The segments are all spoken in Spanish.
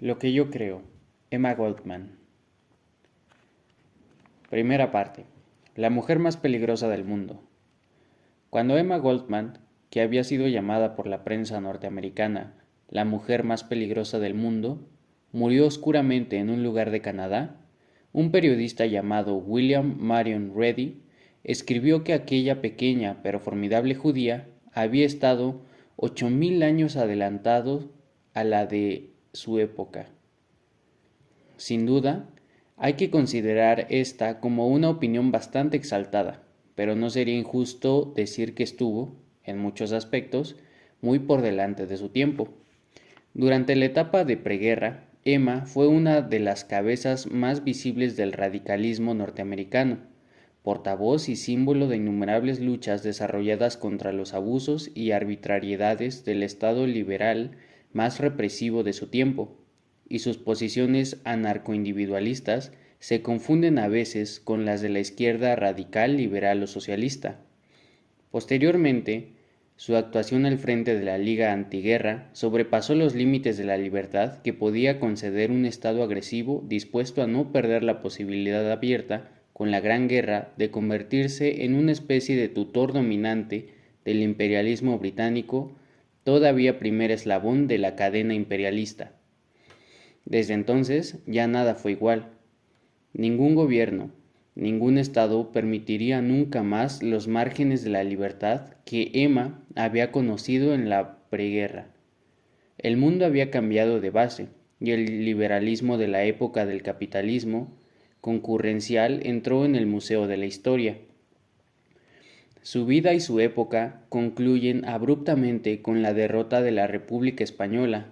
Lo que yo creo. Emma Goldman. Primera parte. La mujer más peligrosa del mundo. Cuando Emma Goldman, que había sido llamada por la prensa norteamericana la mujer más peligrosa del mundo, murió oscuramente en un lugar de Canadá, un periodista llamado William Marion Ready escribió que aquella pequeña pero formidable judía había estado 8000 años adelantado a la de su época. Sin duda, hay que considerar esta como una opinión bastante exaltada, pero no sería injusto decir que estuvo, en muchos aspectos, muy por delante de su tiempo. Durante la etapa de preguerra, Emma fue una de las cabezas más visibles del radicalismo norteamericano, portavoz y símbolo de innumerables luchas desarrolladas contra los abusos y arbitrariedades del Estado liberal más represivo de su tiempo, y sus posiciones anarcoindividualistas se confunden a veces con las de la izquierda radical, liberal o socialista. Posteriormente, su actuación al frente de la Liga Antiguerra sobrepasó los límites de la libertad que podía conceder un Estado agresivo dispuesto a no perder la posibilidad abierta con la Gran Guerra de convertirse en una especie de tutor dominante del imperialismo británico, todavía primer eslabón de la cadena imperialista. Desde entonces ya nada fue igual. Ningún gobierno, ningún Estado permitiría nunca más los márgenes de la libertad que Emma había conocido en la preguerra. El mundo había cambiado de base y el liberalismo de la época del capitalismo concurrencial entró en el Museo de la Historia. Su vida y su época concluyen abruptamente con la derrota de la República Española,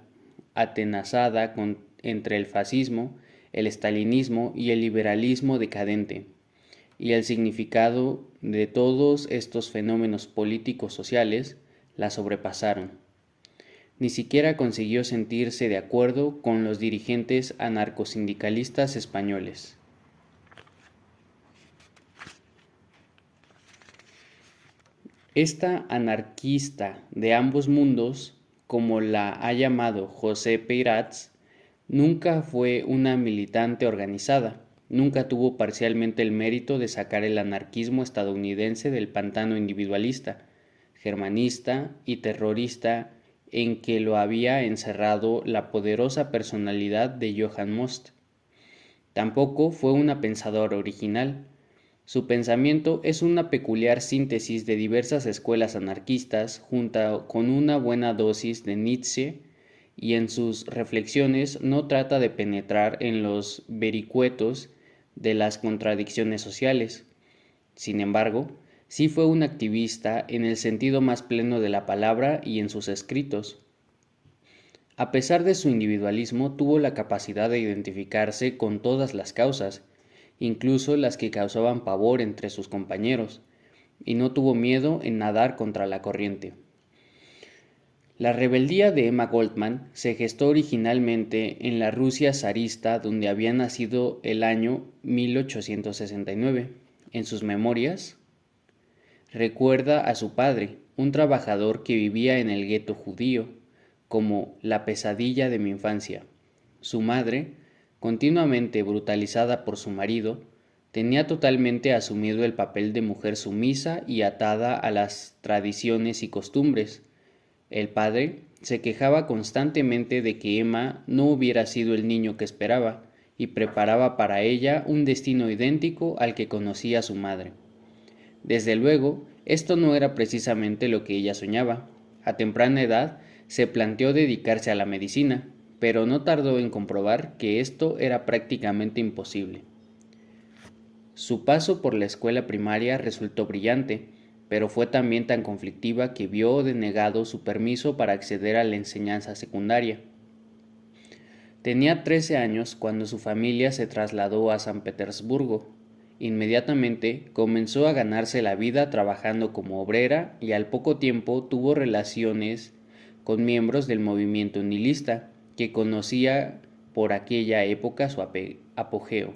atenazada entre el fascismo, el estalinismo y el liberalismo decadente, y el significado de todos estos fenómenos políticos sociales la sobrepasaron. Ni siquiera consiguió sentirse de acuerdo con los dirigentes anarcosindicalistas españoles. Esta anarquista de ambos mundos, como la ha llamado José Peirats, nunca fue una militante organizada, nunca tuvo parcialmente el mérito de sacar el anarquismo estadounidense del pantano individualista, germanista y terrorista en que lo había encerrado la poderosa personalidad de Johann Most. Tampoco fue una pensadora original. Su pensamiento es una peculiar síntesis de diversas escuelas anarquistas junto con una buena dosis de Nietzsche, y en sus reflexiones no trata de penetrar en los vericuetos de las contradicciones sociales. Sin embargo, sí fue un activista en el sentido más pleno de la palabra y en sus escritos. A pesar de su individualismo, tuvo la capacidad de identificarse con todas las causas, incluso las que causaban pavor entre sus compañeros, y no tuvo miedo en nadar contra la corriente. La rebeldía de Emma Goldman se gestó originalmente en la Rusia zarista, donde había nacido el año 1869. En sus memorias, recuerda a su padre, un trabajador que vivía en el gueto judío, como la pesadilla de mi infancia. Su madre, continuamente brutalizada por su marido, tenía totalmente asumido el papel de mujer sumisa y atada a las tradiciones y costumbres. El padre se quejaba constantemente de que Emma no hubiera sido el niño que esperaba y preparaba para ella un destino idéntico al que conocía su madre. Desde luego, esto no era precisamente lo que ella soñaba. A temprana edad se planteó dedicarse a la medicina, pero no tardó en comprobar que esto era prácticamente imposible. Su paso por la escuela primaria resultó brillante, pero fue también tan conflictiva que vio denegado su permiso para acceder a la enseñanza secundaria. Tenía 13 años cuando su familia se trasladó a San Petersburgo. Inmediatamente comenzó a ganarse la vida trabajando como obrera y al poco tiempo tuvo relaciones con miembros del movimiento nihilista, que conocía por aquella época su apogeo,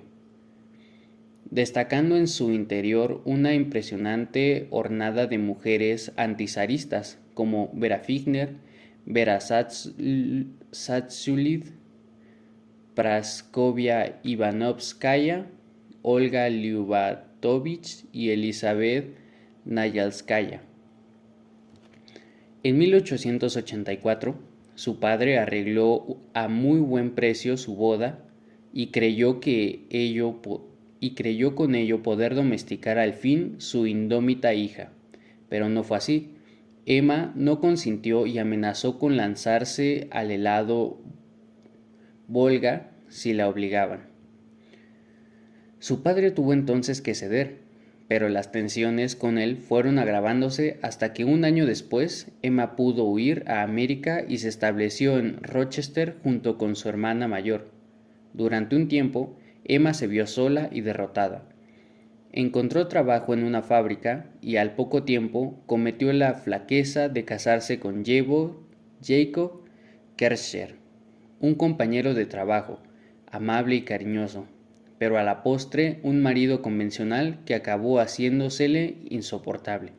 destacando en su interior una impresionante hornada de mujeres antizaristas como Vera Figner, Vera Satzulid, Praskovia Ivanovskaya, Olga Lyubatovich y Elizabeth Nayalskaya. En 1884, su padre arregló a muy buen precio su boda y creyó con ello poder domesticar al fin su indómita hija, pero no fue así. Emma no consintió y amenazó con lanzarse al helado Volga si la obligaban. Su padre tuvo entonces que ceder, pero las tensiones con él fueron agravándose hasta que un año después Emma pudo huir a América y se estableció en Rochester junto con su hermana mayor. Durante un tiempo, Emma se vio sola y derrotada. Encontró trabajo en una fábrica y al poco tiempo cometió la flaqueza de casarse con Jacob Kerscher, un compañero de trabajo, amable y cariñoso, pero a la postre un marido convencional que acabó haciéndosele insoportable.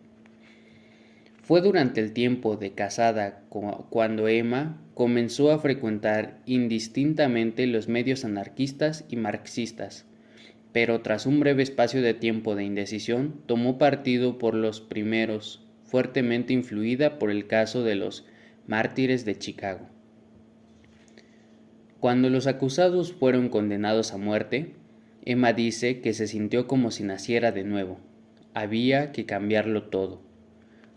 Fue durante el tiempo de casada cuando Emma comenzó a frecuentar indistintamente los medios anarquistas y marxistas, pero tras un breve espacio de tiempo de indecisión tomó partido por los primeros, fuertemente influida por el caso de los mártires de Chicago. Cuando los acusados fueron condenados a muerte, Emma dice que se sintió como si naciera de nuevo. Había que cambiarlo todo.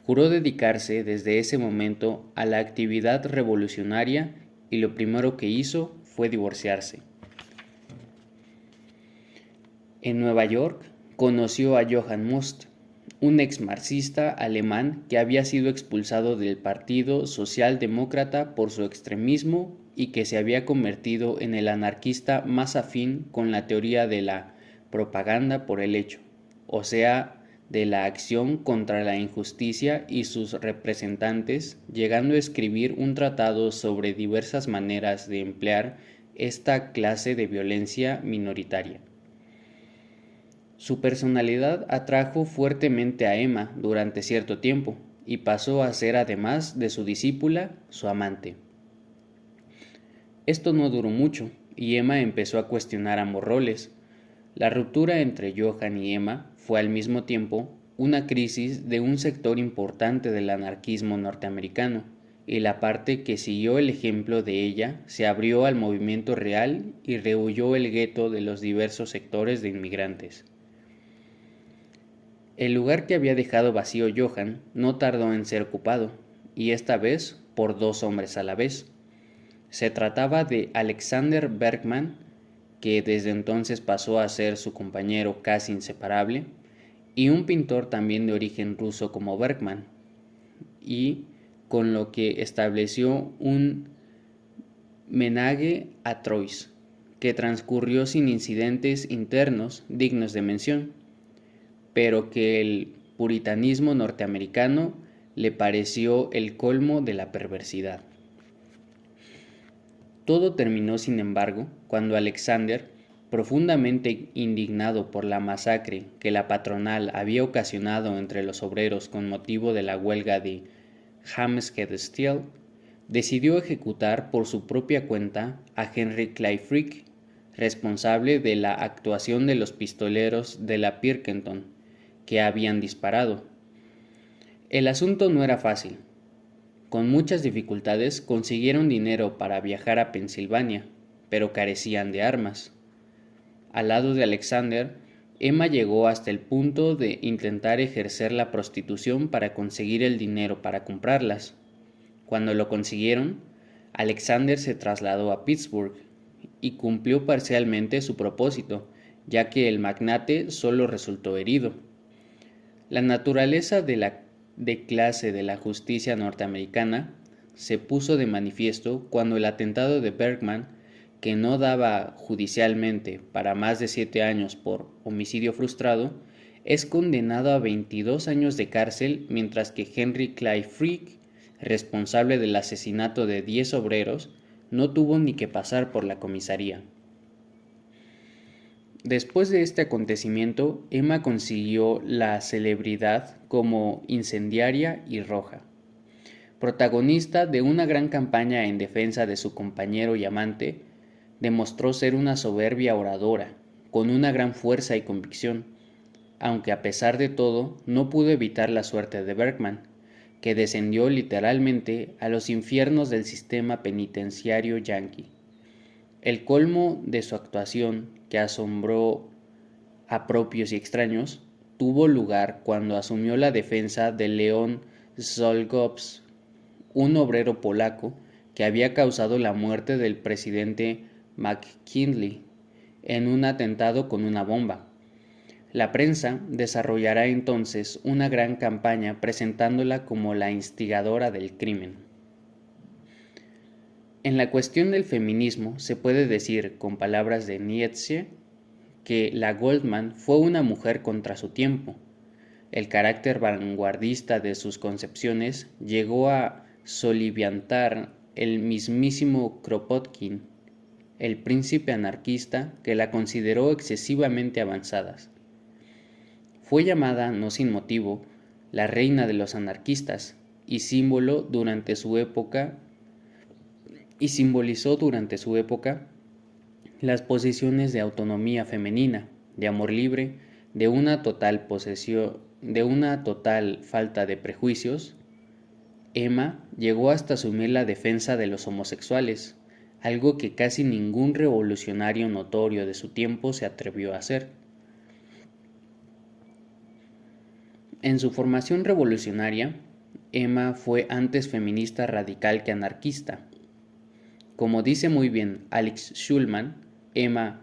Juró dedicarse desde ese momento a la actividad revolucionaria y lo primero que hizo fue divorciarse. En Nueva York conoció a Johann Most, un ex-marxista alemán que había sido expulsado del Partido Socialdemócrata por su extremismo y que se había convertido en el anarquista más afín con la teoría de la propaganda por el hecho, o sea, de la acción contra la injusticia y sus representantes, llegando a escribir un tratado sobre diversas maneras de emplear esta clase de violencia minoritaria. Su personalidad atrajo fuertemente a Emma durante cierto tiempo y pasó a ser, además de su discípula, su amante. Esto no duró mucho y Emma empezó a cuestionar ambos roles. La ruptura entre Johann y Emma fue al mismo tiempo una crisis de un sector importante del anarquismo norteamericano, y la parte que siguió el ejemplo de ella se abrió al movimiento real y rehuyó el gueto de los diversos sectores de inmigrantes. El lugar que había dejado vacío Johann no tardó en ser ocupado, y esta vez por dos hombres a la vez. Se trataba de Alexander Berkman, que desde entonces pasó a ser su compañero casi inseparable, y un pintor también de origen ruso como Berkman, y con lo que estableció un menage a trois, que transcurrió sin incidentes internos dignos de mención, pero que el puritanismo norteamericano le pareció el colmo de la perversidad. Todo terminó, sin embargo, cuando Alexander, profundamente indignado por la masacre que la patronal había ocasionado entre los obreros con motivo de la huelga de Hampstead Steel, decidió ejecutar por su propia cuenta a Henry Clay Frick, responsable de la actuación de los pistoleros de la Pilkington, que habían disparado. El asunto no era fácil. Con muchas dificultades consiguieron dinero para viajar a Pensilvania, pero carecían de armas. Al lado de Alexander, Emma llegó hasta el punto de intentar ejercer la prostitución para conseguir el dinero para comprarlas. Cuando lo consiguieron, Alexander se trasladó a Pittsburgh y cumplió parcialmente su propósito, ya que el magnate solo resultó herido. La naturaleza de clase de la justicia norteamericana se puso de manifiesto cuando el atentado de Berkman, que no daba judicialmente para más de 7 años por homicidio frustrado, es condenado a 22 años de cárcel, mientras que Henry Clay Frick, responsable del asesinato de 10 obreros, no tuvo ni que pasar por la comisaría. Después de este acontecimiento, Emma consiguió la celebridad como incendiaria y roja, protagonista de una gran campaña en defensa de su compañero y amante, demostró ser una soberbia oradora, con una gran fuerza y convicción, aunque a pesar de todo no pudo evitar la suerte de Bergman, que descendió literalmente a los infiernos del sistema penitenciario yanqui. El colmo de su actuación, que asombró a propios y extraños, tuvo lugar cuando asumió la defensa de Leon Czolgosz, un obrero polaco que había causado la muerte del presidente McKinley en un atentado con una bomba. La prensa desarrollará entonces una gran campaña presentándola como la instigadora del crimen. En la cuestión del feminismo se puede decir, con palabras de Nietzsche, que la Goldman fue una mujer contra su tiempo. El carácter vanguardista de sus concepciones llegó a soliviantar el mismísimo Kropotkin, el príncipe anarquista, que la consideró excesivamente avanzadas. Fue llamada, no sin motivo, la reina de los anarquistas y simbolizó durante su época las posiciones de autonomía femenina, de amor libre, de una total falta de prejuicios. Emma llegó hasta asumir la defensa de los homosexuales, algo que casi ningún revolucionario notorio de su tiempo se atrevió a hacer. En su formación revolucionaria, Emma fue antes feminista radical que anarquista. Como dice muy bien Alex Schulman, Emma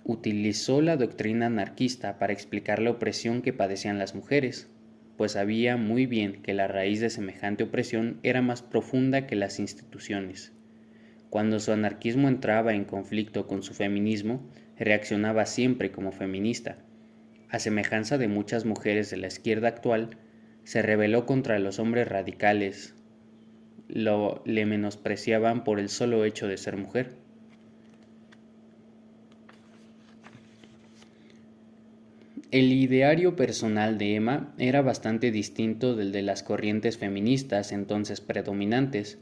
utilizó la doctrina anarquista para explicar la opresión que padecían las mujeres, pues sabía muy bien que la raíz de semejante opresión era más profunda que las instituciones. Cuando su anarquismo entraba en conflicto con su feminismo, reaccionaba siempre como feminista. A semejanza de muchas mujeres de la izquierda actual, se rebeló contra los hombres radicales, le menospreciaban por el solo hecho de ser mujer. El ideario personal de Emma era bastante distinto del de las corrientes feministas entonces predominantes,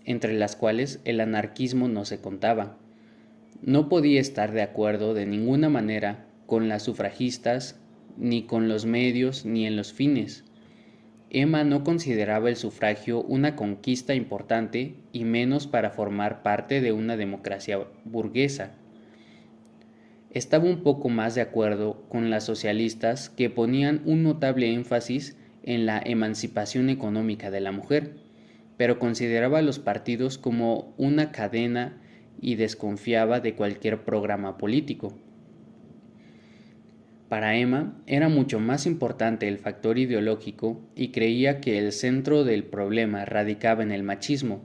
entre las cuales el anarquismo no se contaba. No podía estar de acuerdo de ninguna manera con las sufragistas, ni con los medios, ni en los fines. Emma no consideraba el sufragio una conquista importante y menos para formar parte de una democracia burguesa. Estaba un poco más de acuerdo con las socialistas, que ponían un notable énfasis en la emancipación económica de la mujer, pero consideraba a los partidos como una cadena y desconfiaba de cualquier programa político. Para Emma era mucho más importante el factor ideológico y creía que el centro del problema radicaba en el machismo,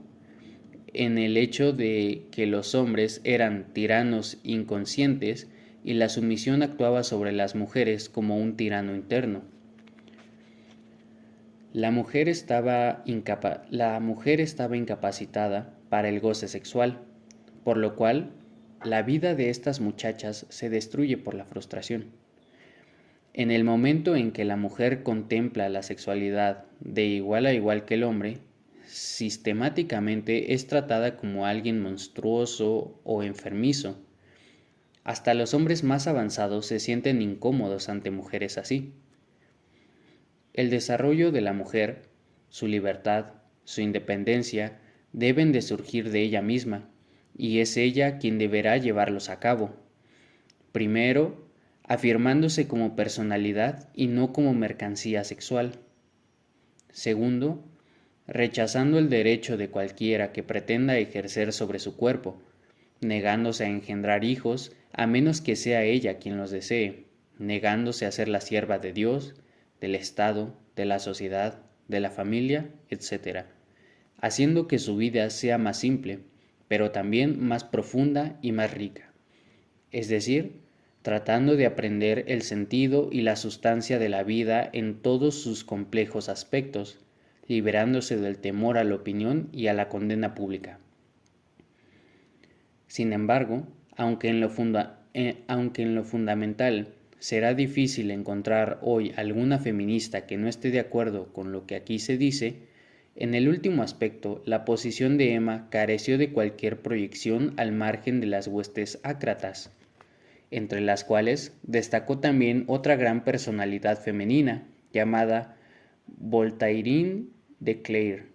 en el hecho de que los hombres eran tiranos inconscientes y la sumisión actuaba sobre las mujeres como un tirano interno. La mujer estaba incapacitada para el goce sexual, por lo cual la vida de estas muchachas se destruye por la frustración. En el momento en que la mujer contempla la sexualidad de igual a igual que el hombre, sistemáticamente es tratada como alguien monstruoso o enfermizo. Hasta los hombres más avanzados se sienten incómodos ante mujeres así. El desarrollo de la mujer, su libertad, su independencia, deben de surgir de ella misma, y es ella quien deberá llevarlos a cabo. Primero, afirmándose como personalidad y no como mercancía sexual. Segundo, rechazando el derecho de cualquiera que pretenda ejercer sobre su cuerpo, negándose a engendrar hijos a menos que sea ella quien los desee, negándose a ser la sierva de Dios, del Estado, de la sociedad, de la familia, etc., haciendo que su vida sea más simple, pero también más profunda y más rica. Es decir, tratando de aprender el sentido y la sustancia de la vida en todos sus complejos aspectos, liberándose del temor a la opinión y a la condena pública. Sin embargo, aunque en lo fundamental será difícil encontrar hoy alguna feminista que no esté de acuerdo con lo que aquí se dice, En el último aspecto, la posición de Emma careció de cualquier proyección al margen de las huestes ácratas, entre las cuales destacó también otra gran personalidad femenina, llamada Voltairine de Clare.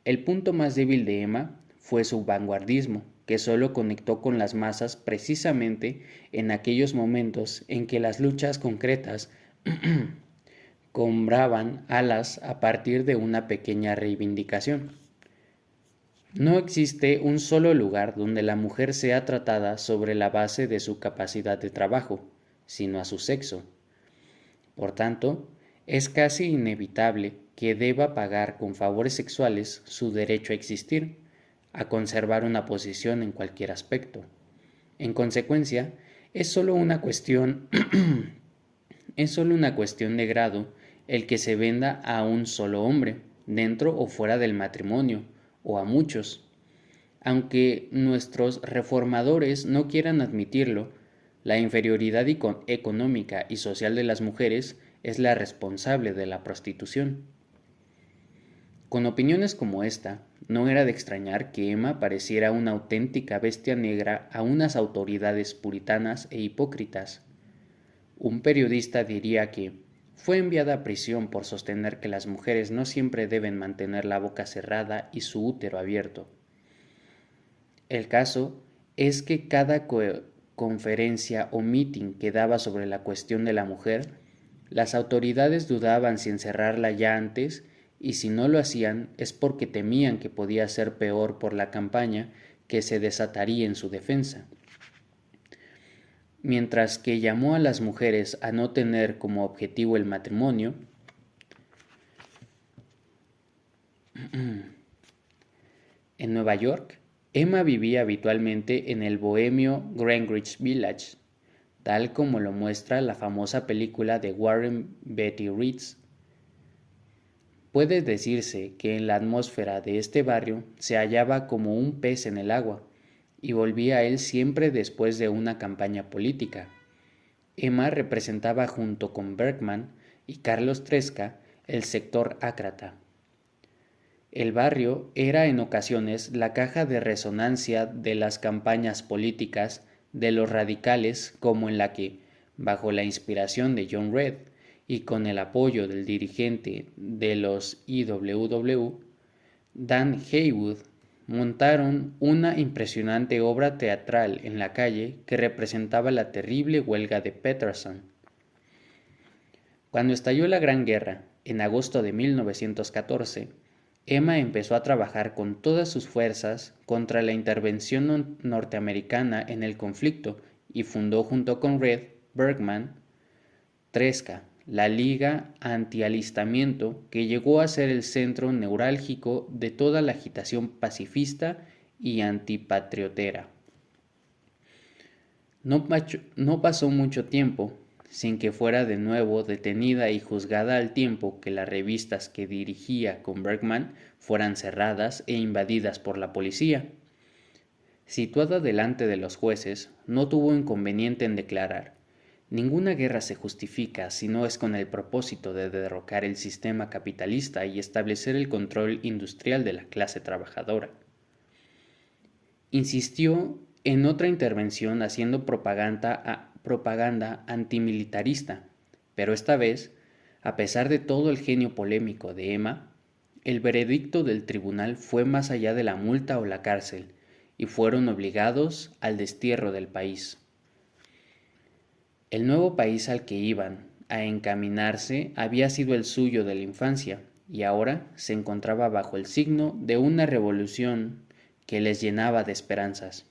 El punto más débil de Emma fue su vanguardismo, que solo conectó con las masas precisamente en aquellos momentos en que las luchas concretas cobraban alas a partir de una pequeña reivindicación. No existe un solo lugar donde la mujer sea tratada sobre la base de su capacidad de trabajo, sino a su sexo. Por tanto, es casi inevitable que deba pagar con favores sexuales su derecho a existir, a conservar una posición en cualquier aspecto. En consecuencia, es solo una cuestión de grado el que se venda a un solo hombre, dentro o fuera del matrimonio, o a muchos. Aunque nuestros reformadores no quieran admitirlo, la inferioridad económica y social de las mujeres es la responsable de la prostitución. Con opiniones como esta, no era de extrañar que Emma pareciera una auténtica bestia negra a unas autoridades puritanas e hipócritas. Un periodista diría que fue enviada a prisión por sostener que las mujeres no siempre deben mantener la boca cerrada y su útero abierto. El caso es que cada conferencia o meeting que daba sobre la cuestión de la mujer, las autoridades dudaban si encerrarla ya antes, y si no lo hacían es porque temían que podía ser peor por la campaña que se desataría en su defensa. Mientras que llamó a las mujeres a no tener como objetivo el matrimonio, en Nueva York, Emma vivía habitualmente en el bohemio Greenwich Village, tal como lo muestra la famosa película de Warren Beatty Reeves. Puede decirse que en la atmósfera de este barrio se hallaba como un pez en el agua, y volvía a él siempre después de una campaña política. Emma representaba junto con Bergman y Carlos Tresca el sector ácrata. El barrio era en ocasiones la caja de resonancia de las campañas políticas de los radicales, como en la que, bajo la inspiración de John Reed y con el apoyo del dirigente de los IWW, Dan Haywood, montaron una impresionante obra teatral en la calle que representaba la terrible huelga de Peterson. Cuando estalló la Gran Guerra, en agosto de 1914, Emma empezó a trabajar con todas sus fuerzas contra la intervención norteamericana en el conflicto y fundó junto con Reed, Bergman, Tresca, la Liga Antialistamiento, que llegó a ser el centro neurálgico de toda la agitación pacifista y antipatriotera. No pasó mucho tiempo sin que fuera de nuevo detenida y juzgada al tiempo que las revistas que dirigía con Bergman fueran cerradas e invadidas por la policía. Situada delante de los jueces, no tuvo inconveniente en declarar: ninguna guerra se justifica si no es con el propósito de derrocar el sistema capitalista y establecer el control industrial de la clase trabajadora. Insistió en otra intervención haciendo propaganda antimilitarista, pero esta vez, a pesar de todo el genio polémico de Emma, el veredicto del tribunal fue más allá de la multa o la cárcel, y fueron obligados al destierro del país. El nuevo país al que iban a encaminarse había sido el suyo de la infancia, y ahora se encontraba bajo el signo de una revolución que les llenaba de esperanzas.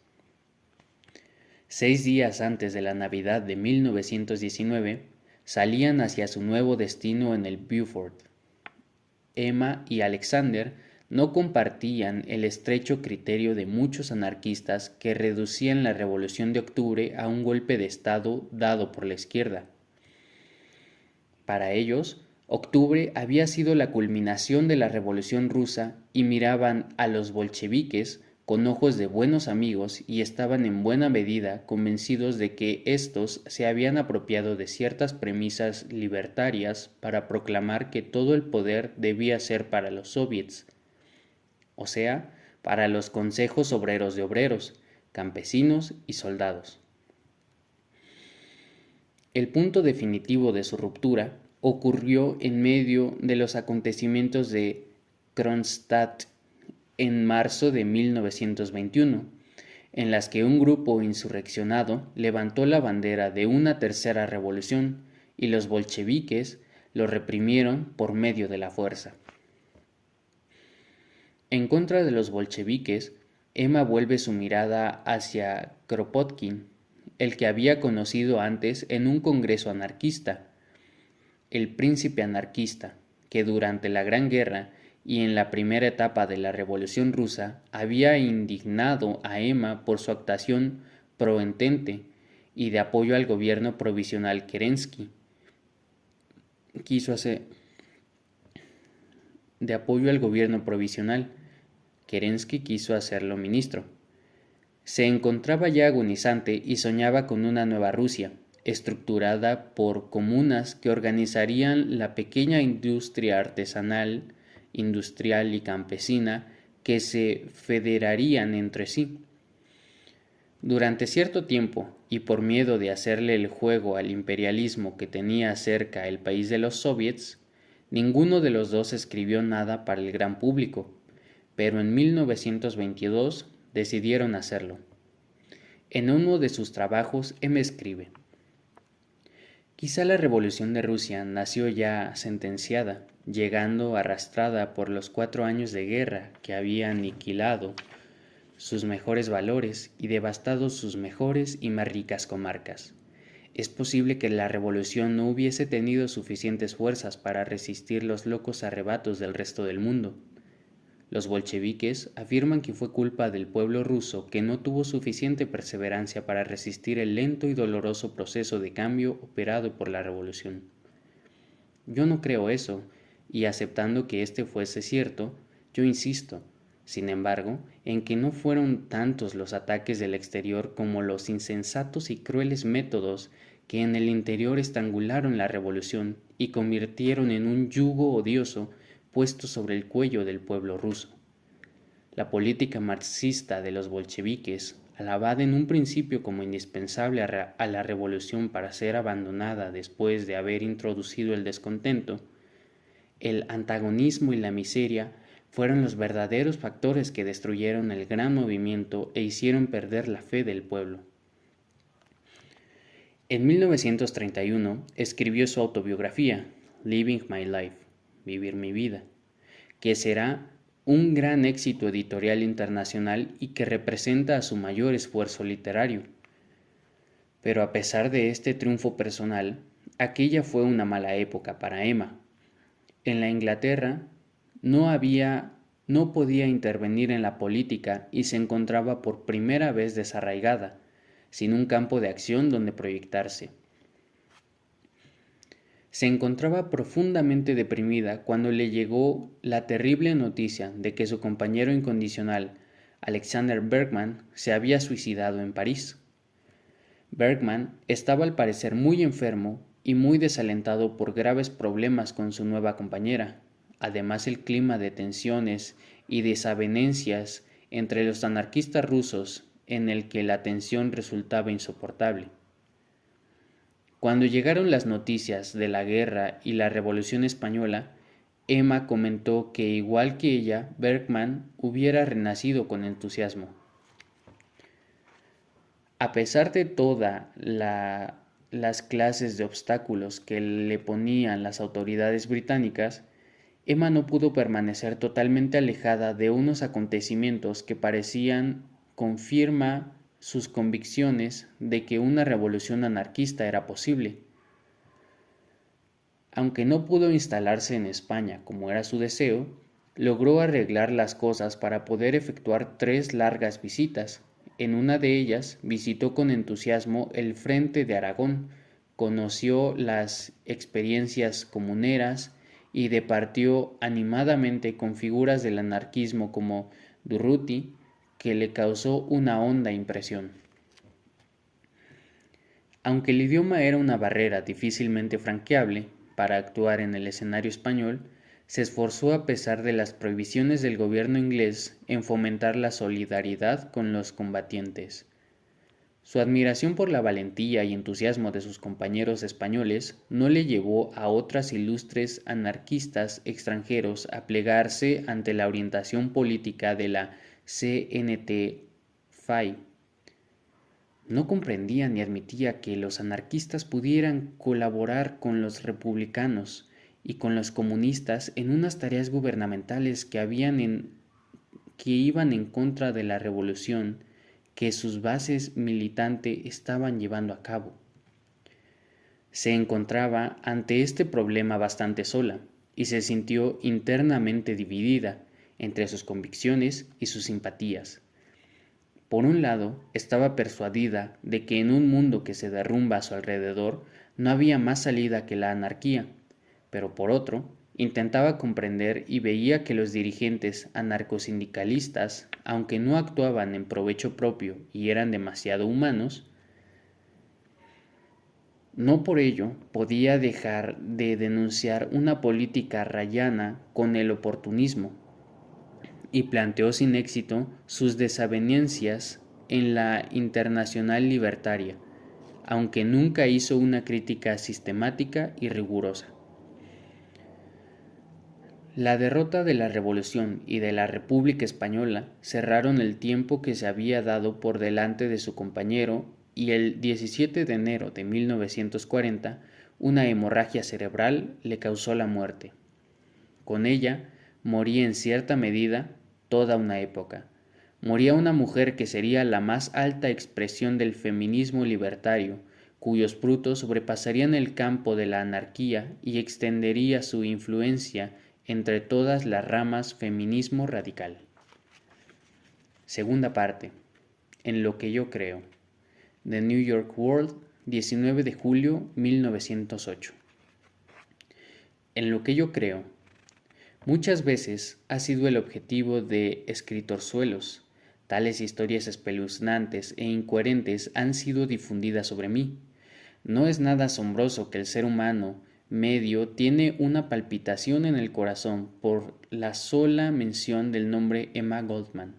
6 días antes de la Navidad de 1919, salían hacia su nuevo destino en el Beaufort. Emma y Alexander no compartían el estrecho criterio de muchos anarquistas que reducían la Revolución de Octubre a un golpe de Estado dado por la izquierda. Para ellos, octubre había sido la culminación de la Revolución rusa y miraban a los bolcheviques con ojos de buenos amigos, y estaban en buena medida convencidos de que éstos se habían apropiado de ciertas premisas libertarias para proclamar que todo el poder debía ser para los soviets, o sea, para los consejos obreros de obreros, campesinos y soldados. El punto definitivo de su ruptura ocurrió en medio de los acontecimientos de Kronstadt en marzo de 1921, en las que un grupo insurreccionado levantó la bandera de una tercera revolución y los bolcheviques lo reprimieron por medio de la fuerza. En contra de los bolcheviques, Emma vuelve su mirada hacia Kropotkin, el que había conocido antes en un congreso anarquista, el príncipe anarquista, que durante la Gran Guerra y en la primera etapa de la Revolución Rusa había indignado a Emma por su actuación pro-entente y de apoyo al gobierno provisional Kerensky. Kerensky quiso hacerlo ministro. Se encontraba ya agonizante y soñaba con una nueva Rusia, estructurada por comunas que organizarían la pequeña industria artesanal, industrial y campesina que se federarían entre sí. Durante cierto tiempo, y por miedo de hacerle el juego al imperialismo que tenía cerca el país de los soviets, ninguno de los dos escribió nada para el gran público, pero en 1922 decidieron hacerlo. En uno de sus trabajos, M. escribe: quizá la revolución de Rusia nació ya sentenciada, llegando arrastrada por los 4 años de guerra que había aniquilado sus mejores valores y devastado sus mejores y más ricas comarcas. Es posible que la revolución no hubiese tenido suficientes fuerzas para resistir los locos arrebatos del resto del mundo. Los bolcheviques afirman que fue culpa del pueblo ruso que no tuvo suficiente perseverancia para resistir el lento y doloroso proceso de cambio operado por la revolución. Yo no creo eso, y aceptando que este fuese cierto, yo insisto, sin embargo, en que no fueron tantos los ataques del exterior como los insensatos y crueles métodos que en el interior estrangularon la revolución y convirtieron en un yugo odioso puesto sobre el cuello del pueblo ruso. La política marxista de los bolcheviques, alabada en un principio como indispensable a la revolución para ser abandonada después de haber introducido el descontento, el antagonismo y la miseria fueron los verdaderos factores que destruyeron el gran movimiento e hicieron perder la fe del pueblo. En 1931 escribió su autobiografía, Living My Life, Vivir mi vida, que será un gran éxito editorial internacional y que representa a su mayor esfuerzo literario. Pero a pesar de este triunfo personal, aquella fue una mala época para Emma. En la Inglaterra no podía intervenir en la política y se encontraba por primera vez desarraigada, sin un campo de acción donde proyectarse. Se encontraba profundamente deprimida cuando le llegó la terrible noticia de que su compañero incondicional, Alexander Bergman, se había suicidado en París. Bergman estaba al parecer muy enfermo y muy desalentado por graves problemas con su nueva compañera. Además, el clima de tensiones y desavenencias entre los anarquistas rusos en el que la tensión resultaba insoportable. Cuando llegaron las noticias de la guerra y la Revolución Española, Emma comentó que igual que ella, Bergman hubiera renacido con entusiasmo. A pesar de todas las clases de obstáculos que le ponían las autoridades británicas, Emma no pudo permanecer totalmente alejada de unos acontecimientos que parecían confirmar sus convicciones de que una revolución anarquista era posible. Aunque no pudo instalarse en España como era su deseo, logró arreglar las cosas para poder efectuar 3 largas visitas. En una de ellas visitó con entusiasmo el frente de Aragón, conoció las experiencias comuneras y departió animadamente con figuras del anarquismo como Durruti, que le causó una honda impresión. Aunque el idioma era una barrera difícilmente franqueable para actuar en el escenario español, se esforzó a pesar de las prohibiciones del gobierno inglés en fomentar la solidaridad con los combatientes. Su admiración por la valentía y entusiasmo de sus compañeros españoles no le llevó a otros ilustres anarquistas extranjeros a plegarse ante la orientación política de la CNT-FAI. No comprendía ni admitía que los anarquistas pudieran colaborar con los republicanos y con los comunistas en unas tareas gubernamentales que iban en contra de la revolución que sus bases militantes estaban llevando a cabo. Se encontraba ante este problema bastante sola y se sintió internamente dividida entre sus convicciones y sus simpatías. Por un lado, estaba persuadida de que en un mundo que se derrumba a su alrededor no había más salida que la anarquía, pero por otro, intentaba comprender y veía que los dirigentes anarcosindicalistas, aunque no actuaban en provecho propio y eran demasiado humanos, no por ello podía dejar de denunciar una política rayana con el oportunismo, y planteó sin éxito sus desavenencias en la Internacional Libertaria, aunque nunca hizo una crítica sistemática y rigurosa. La derrota de la Revolución y de la República Española cerraron el tiempo que se había dado por delante de su compañero y el 17 de enero de 1940 una hemorragia cerebral le causó la muerte. Con ella moría en cierta medida toda una época. Moría una mujer que sería la más alta expresión del feminismo libertario, cuyos frutos sobrepasarían el campo de la anarquía y extendería su influencia entre todas las ramas feminismo radical. Segunda parte. En lo que yo creo. The New York World, 19 de julio 1908. En lo que yo creo. Muchas veces ha sido el objetivo de escritorzuelos. Tales historias espeluznantes e incoherentes han sido difundidas sobre mí. No es nada asombroso que el ser humano medio tiene una palpitación en el corazón por la sola mención del nombre Emma Goldman.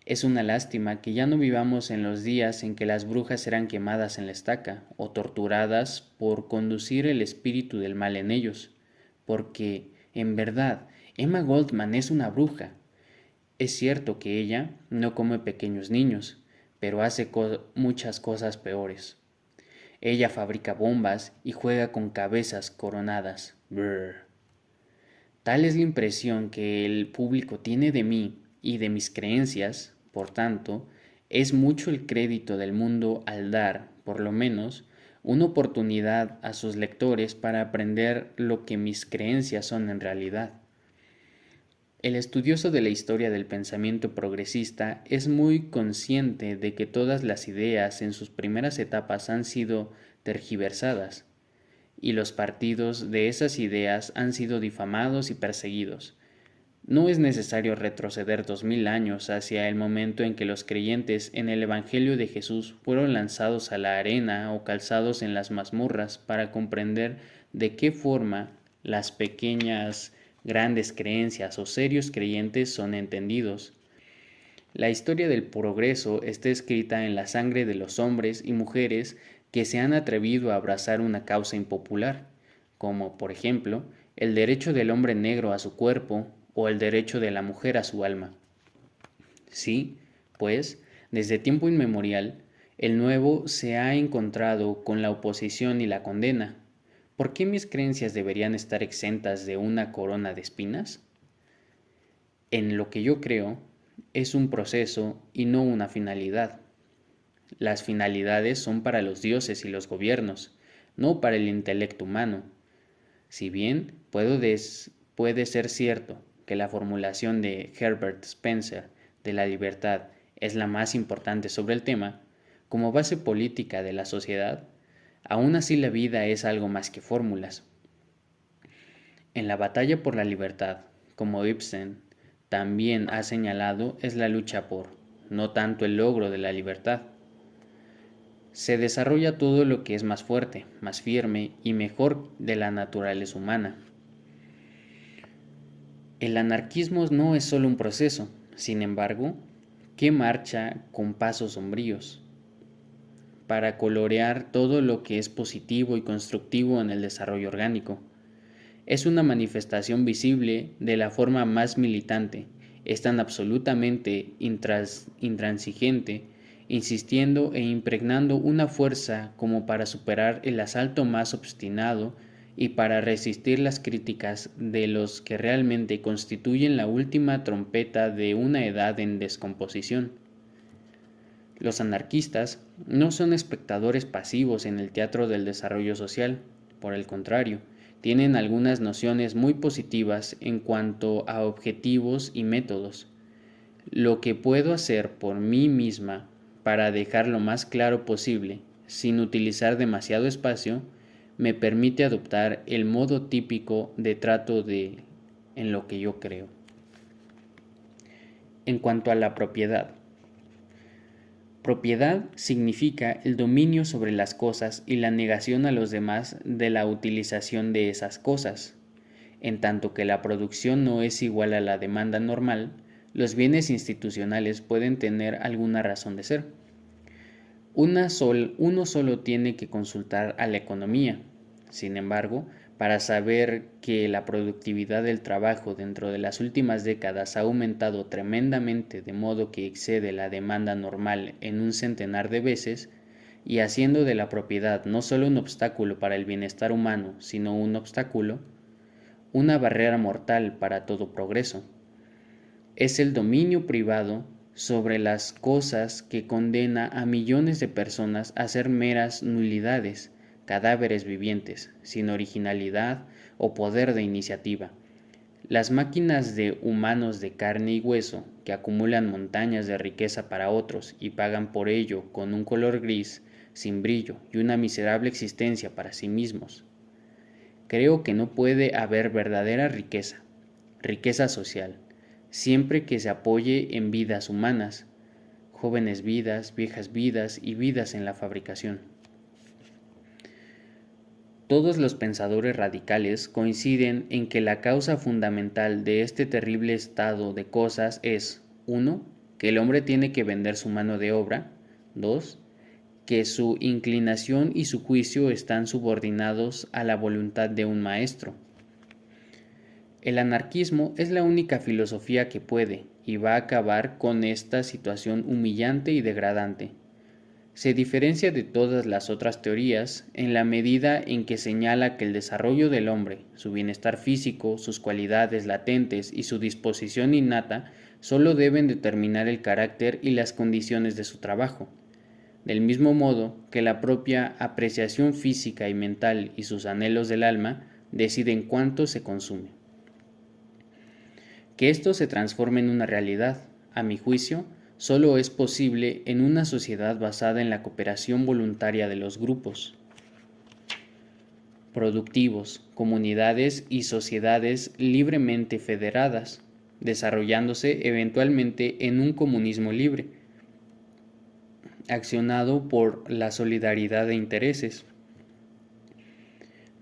Es una lástima que ya no vivamos en los días en que las brujas eran quemadas en la estaca o torturadas por conducir el espíritu del mal en ellos, porque, en verdad, Emma Goldman es una bruja. Es cierto que ella no come pequeños niños, pero hace muchas cosas peores. Ella fabrica bombas y juega con cabezas coronadas. Brr. Tal es la impresión que el público tiene de mí y de mis creencias, por tanto, es mucho el crédito del mundo al dar, por lo menos, una oportunidad a sus lectores para aprender lo que mis creencias son en realidad. El estudioso de la historia del pensamiento progresista es muy consciente de que todas las ideas en sus primeras etapas han sido tergiversadas, y los partidos de esas ideas han sido difamados y perseguidos. No es necesario retroceder 2000 años hacia el momento en que los creyentes en el Evangelio de Jesús fueron lanzados a la arena o calzados en las mazmorras para comprender de qué forma las pequeñas grandes creencias o serios creyentes son entendidos. La historia del progreso está escrita en la sangre de los hombres y mujeres que se han atrevido a abrazar una causa impopular, como, por ejemplo, el derecho del hombre negro a su cuerpo o el derecho de la mujer a su alma. Sí, pues, desde tiempo inmemorial, el nuevo se ha encontrado con la oposición y la condena. ¿Por qué mis creencias deberían estar exentas de una corona de espinas? En lo que yo creo, es un proceso y no una finalidad. Las finalidades son para los dioses y los gobiernos, no para el intelecto humano. Si bien puede ser cierto que la formulación de Herbert Spencer de la libertad es la más importante sobre el tema, como base política de la sociedad, aún así la vida es algo más que fórmulas. En la batalla por la libertad, como Ibsen, también ha señalado es la lucha por, no tanto el logro de la libertad. Se desarrolla todo lo que es más fuerte, más firme y mejor de la naturaleza humana. El anarquismo no es solo un proceso, sin embargo, que marcha con pasos sombríos para colorear todo lo que es positivo y constructivo en el desarrollo orgánico. Es una manifestación visible de la forma más militante, es tan absolutamente intransigente, insistiendo e impregnando una fuerza como para superar el asalto más obstinado y para resistir las críticas de los que realmente constituyen la última trompeta de una edad en descomposición. Los anarquistas no son espectadores pasivos en el teatro del desarrollo social, por el contrario, tienen algunas nociones muy positivas en cuanto a objetivos y métodos. Lo que puedo hacer por mí misma para dejar lo más claro posible, sin utilizar demasiado espacio, me permite adoptar el modo típico de trato en lo que yo creo. En cuanto a la propiedad. Propiedad significa el dominio sobre las cosas y la negación a los demás de la utilización de esas cosas. En tanto que la producción no es igual a la demanda normal, los bienes institucionales pueden tener alguna razón de ser. Uno solo tiene que consultar a la economía. Sin embargo, para saber que la productividad del trabajo dentro de las últimas décadas ha aumentado tremendamente de modo que excede la demanda normal en un centenar de veces, y haciendo de la propiedad no solo un obstáculo para el bienestar humano, sino un obstáculo, una barrera mortal para todo progreso. Es el dominio privado sobre las cosas que condena a millones de personas a ser meras nulidades, cadáveres vivientes, sin originalidad o poder de iniciativa. Las máquinas de humanos de carne y hueso, que acumulan montañas de riqueza para otros y pagan por ello con un color gris, sin brillo y una miserable existencia para sí mismos. Creo que no puede haber verdadera riqueza social, siempre que se apoye en vidas humanas, jóvenes vidas, viejas vidas y vidas en la fabricación. Todos los pensadores radicales coinciden en que la causa fundamental de este terrible estado de cosas es 1. Que el hombre tiene que vender su mano de obra, 2. Que su inclinación y su juicio están subordinados a la voluntad de un maestro. El anarquismo es la única filosofía que puede y va a acabar con esta situación humillante y degradante. Se diferencia de todas las otras teorías en la medida en que señala que el desarrollo del hombre, su bienestar físico, sus cualidades latentes y su disposición innata solo deben determinar el carácter y las condiciones de su trabajo, del mismo modo que la propia apreciación física y mental y sus anhelos del alma deciden cuánto se consume. Que esto se transforme en una realidad, a mi juicio, solo es posible en una sociedad basada en la cooperación voluntaria de los grupos productivos, comunidades y sociedades libremente federadas, desarrollándose eventualmente en un comunismo libre, accionado por la solidaridad de intereses.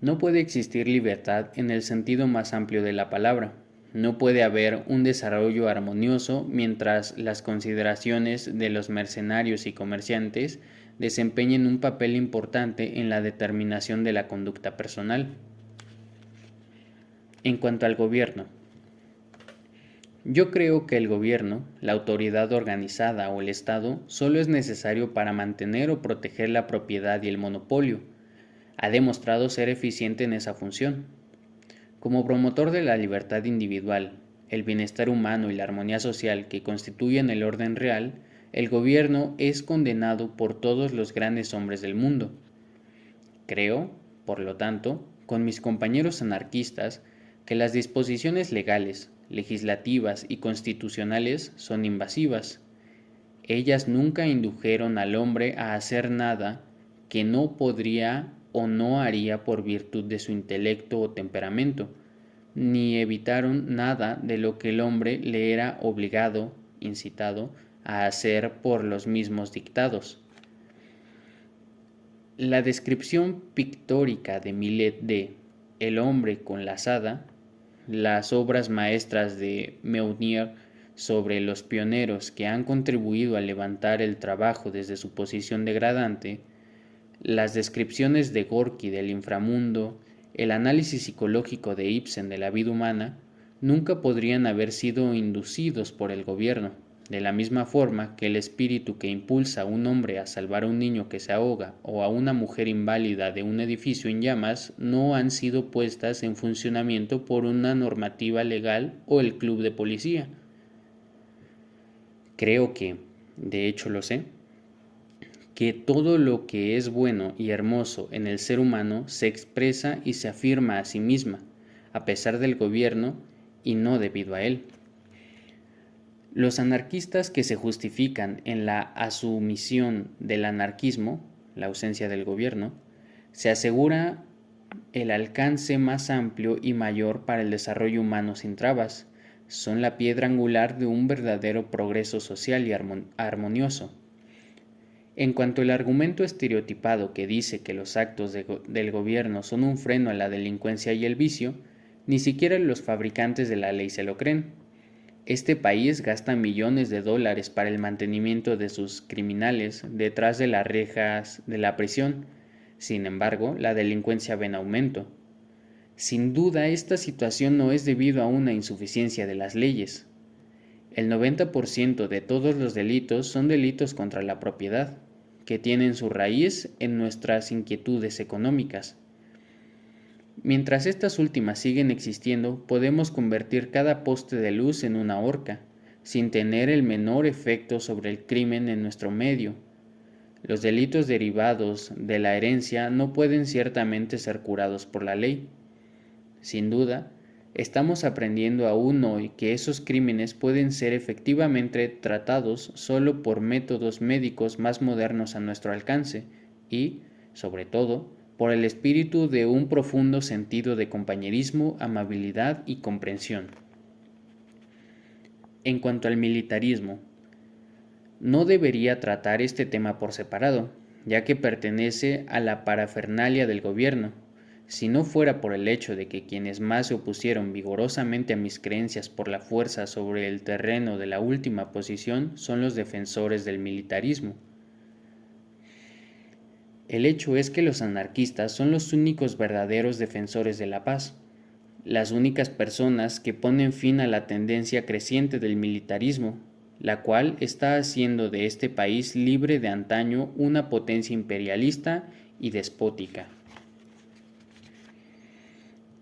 No puede existir libertad en el sentido más amplio de la palabra. No puede haber un desarrollo armonioso mientras las consideraciones de los mercenarios y comerciantes desempeñen un papel importante en la determinación de la conducta personal. En cuanto al gobierno, yo creo que el gobierno, la autoridad organizada o el Estado, solo es necesario para mantener o proteger la propiedad y el monopolio. Ha demostrado ser eficiente en esa función. Como promotor de la libertad individual, el bienestar humano y la armonía social que constituyen el orden real, el gobierno es condenado por todos los grandes hombres del mundo. Creo, por lo tanto, con mis compañeros anarquistas, que las disposiciones legales, legislativas y constitucionales son invasivas. Ellas nunca indujeron al hombre a hacer nada que no podría o no haría por virtud de su intelecto o temperamento, ni evitaron nada de lo que el hombre le era obligado, incitado, a hacer por los mismos dictados. La descripción pictórica de Millet de El hombre con la azada, las obras maestras de Meunier sobre los pioneros que han contribuido a levantar el trabajo desde su posición degradante, las descripciones de Gorky del inframundo, el análisis psicológico de Ibsen de la vida humana, nunca podrían haber sido inducidos por el gobierno, de la misma forma que el espíritu que impulsa a un hombre a salvar a un niño que se ahoga o a una mujer inválida de un edificio en llamas no han sido puestas en funcionamiento por una normativa legal o el club de policía. Creo que, de hecho lo sé, que todo lo que es bueno y hermoso en el ser humano se expresa y se afirma a sí misma, a pesar del gobierno y no debido a él. Los anarquistas que se justifican en la asumición del anarquismo, la ausencia del gobierno, se asegura el alcance más amplio y mayor para el desarrollo humano sin trabas, son la piedra angular de un verdadero progreso social y armonioso. En cuanto al argumento estereotipado que dice que los actos del gobierno son un freno a la delincuencia y el vicio, ni siquiera los fabricantes de la ley se lo creen. Este país gasta millones de dólares para el mantenimiento de sus criminales detrás de las rejas de la prisión. Sin embargo, la delincuencia va en aumento. Sin duda, esta situación no es debido a una insuficiencia de las leyes. El 90% de todos los delitos son delitos contra la propiedad, que tienen su raíz en nuestras inquietudes económicas. Mientras estas últimas siguen existiendo, podemos convertir cada poste de luz en una horca, sin tener el menor efecto sobre el crimen en nuestro medio. Los delitos derivados de la herencia no pueden ciertamente ser curados por la ley. Sin duda, estamos aprendiendo aún hoy que esos crímenes pueden ser efectivamente tratados solo por métodos médicos más modernos a nuestro alcance y, sobre todo, por el espíritu de un profundo sentido de compañerismo, amabilidad y comprensión. En cuanto al militarismo, no debería tratar este tema por separado, ya que pertenece a la parafernalia del gobierno. Si no fuera por el hecho de que quienes más se opusieron vigorosamente a mis creencias por la fuerza sobre el terreno de la última posición son los defensores del militarismo. El hecho es que los anarquistas son los únicos verdaderos defensores de la paz, las únicas personas que ponen fin a la tendencia creciente del militarismo, la cual está haciendo de este país libre de antaño una potencia imperialista y despótica.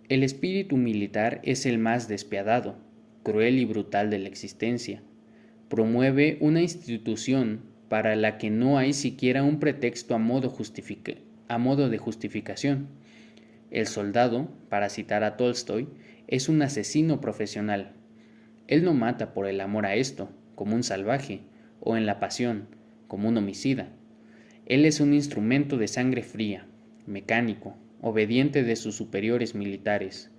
El espíritu militar es el más despiadado, cruel y brutal de la existencia. Promueve una institución para la que no hay siquiera un pretexto a modo de justificación. El soldado, para citar a Tolstoy, es un asesino profesional. Él no mata por el amor a esto, como un salvaje, o en la pasión, como un homicida. Él es un instrumento de sangre fría, mecánico, obediente de sus superiores militares.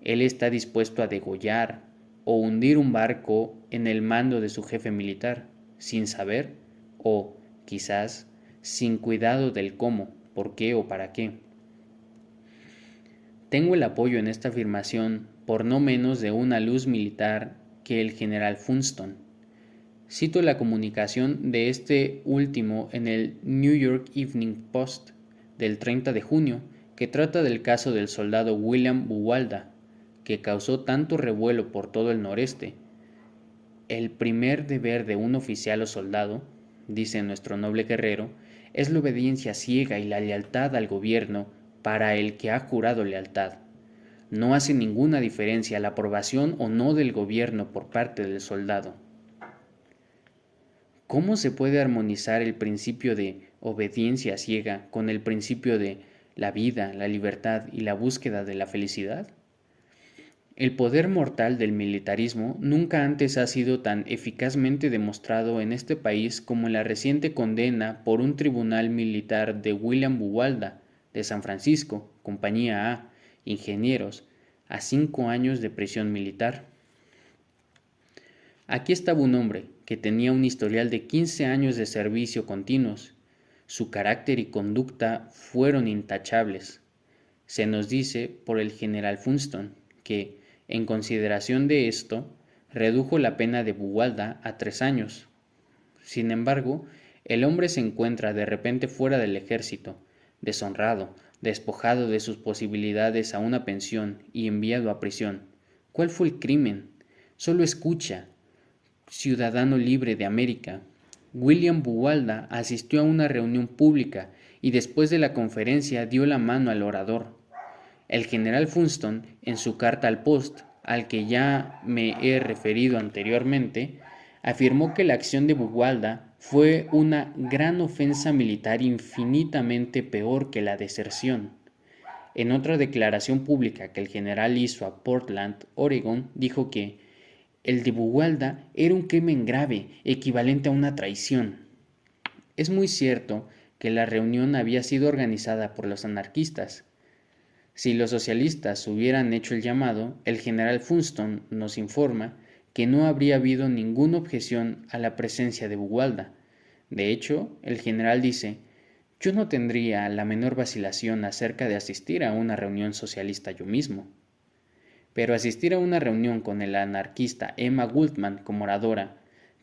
Él está dispuesto a degollar o hundir un barco en el mando de su jefe militar, sin saber o, quizás, sin cuidado del cómo, por qué o para qué. Tengo el apoyo en esta afirmación por no menos de una luz militar que el general Funston. Cito la comunicación de este último en el New York Evening Post del 30 de junio, que trata del caso del soldado William Buwalda, que causó tanto revuelo por todo el noreste. El primer deber de un oficial o soldado, dice nuestro noble guerrero, es la obediencia ciega y la lealtad al gobierno para el que ha jurado lealtad. No hace ninguna diferencia la aprobación o no del gobierno por parte del soldado. ¿Cómo se puede armonizar el principio de obediencia ciega con el principio de la vida, la libertad y la búsqueda de la felicidad? El poder mortal del militarismo nunca antes ha sido tan eficazmente demostrado en este país como en la reciente condena por un tribunal militar de William Buwalda, de San Francisco, Compañía A, ingenieros, a 5 años de prisión militar. Aquí estaba un hombre que tenía un historial de 15 años de servicio continuos. Su carácter y conducta fueron intachables. Se nos dice por el general Funston que, en consideración de esto, redujo la pena de Buwalda a 3 años. Sin embargo, el hombre se encuentra de repente fuera del ejército, deshonrado, despojado de sus posibilidades a una pensión y enviado a prisión. ¿Cuál fue el crimen? Solo escucha. Ciudadano libre de América. William Buwalda asistió a una reunión pública y después de la conferencia dio la mano al orador. El general Funston, en su carta al Post, al que ya me he referido anteriormente, afirmó que la acción de Buwalda fue una gran ofensa militar infinitamente peor que la deserción. En otra declaración pública que el general hizo a Portland, Oregon, dijo que el de Buwalda era un crimen grave, equivalente a una traición. Es muy cierto que la reunión había sido organizada por los anarquistas. Si los socialistas hubieran hecho el llamado, el general Funston nos informa que no habría habido ninguna objeción a la presencia de Buwalda. De hecho, el general dice: «Yo no tendría la menor vacilación acerca de asistir a una reunión socialista yo mismo». Pero asistir a una reunión con el anarquista Emma Goldman como oradora,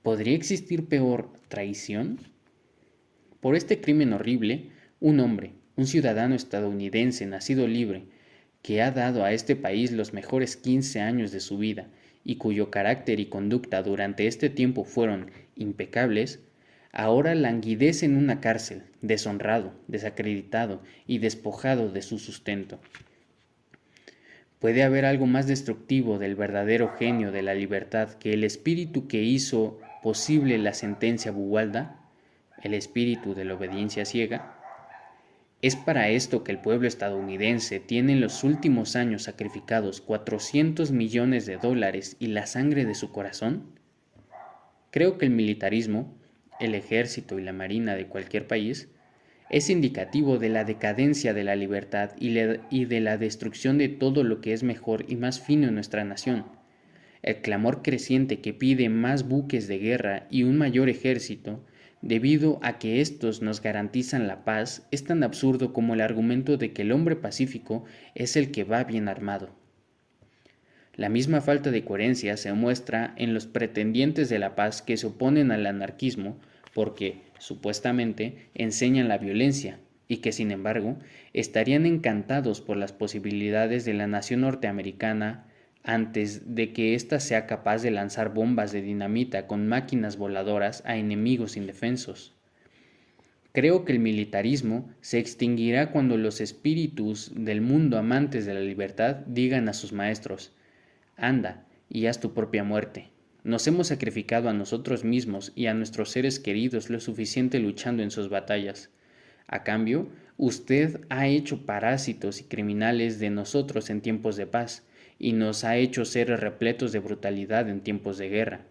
¿podría existir peor traición? Por este crimen horrible, un hombre, un ciudadano estadounidense nacido libre, que ha dado a este país los mejores 15 años de su vida y cuyo carácter y conducta durante este tiempo fueron impecables, ahora languidece en una cárcel, deshonrado, desacreditado y despojado de su sustento. ¿Puede haber algo más destructivo del verdadero genio de la libertad que el espíritu que hizo posible la sentencia Buwalda, el espíritu de la obediencia ciega? ¿Es para esto que el pueblo estadounidense tiene en los últimos años sacrificados 400 millones de dólares y la sangre de su corazón? Creo que el militarismo, el ejército y la marina de cualquier país, es indicativo de la decadencia de la libertad y de la destrucción de todo lo que es mejor y más fino en nuestra nación. El clamor creciente que pide más buques de guerra y un mayor ejército, debido a que estos nos garantizan la paz, es tan absurdo como el argumento de que el hombre pacífico es el que va bien armado. La misma falta de coherencia se muestra en los pretendientes de la paz que se oponen al anarquismo porque, supuestamente, enseñan la violencia y que, sin embargo, estarían encantados por las posibilidades de la nación norteamericana antes de que ésta sea capaz de lanzar bombas de dinamita con máquinas voladoras a enemigos indefensos. Creo que el militarismo se extinguirá cuando los espíritus del mundo amantes de la libertad digan a sus maestros: «Anda y haz tu propia muerte». Nos hemos sacrificado a nosotros mismos y a nuestros seres queridos lo suficiente luchando en sus batallas. A cambio, usted ha hecho parásitos y criminales de nosotros en tiempos de paz y nos ha hecho seres repletos de brutalidad en tiempos de guerra.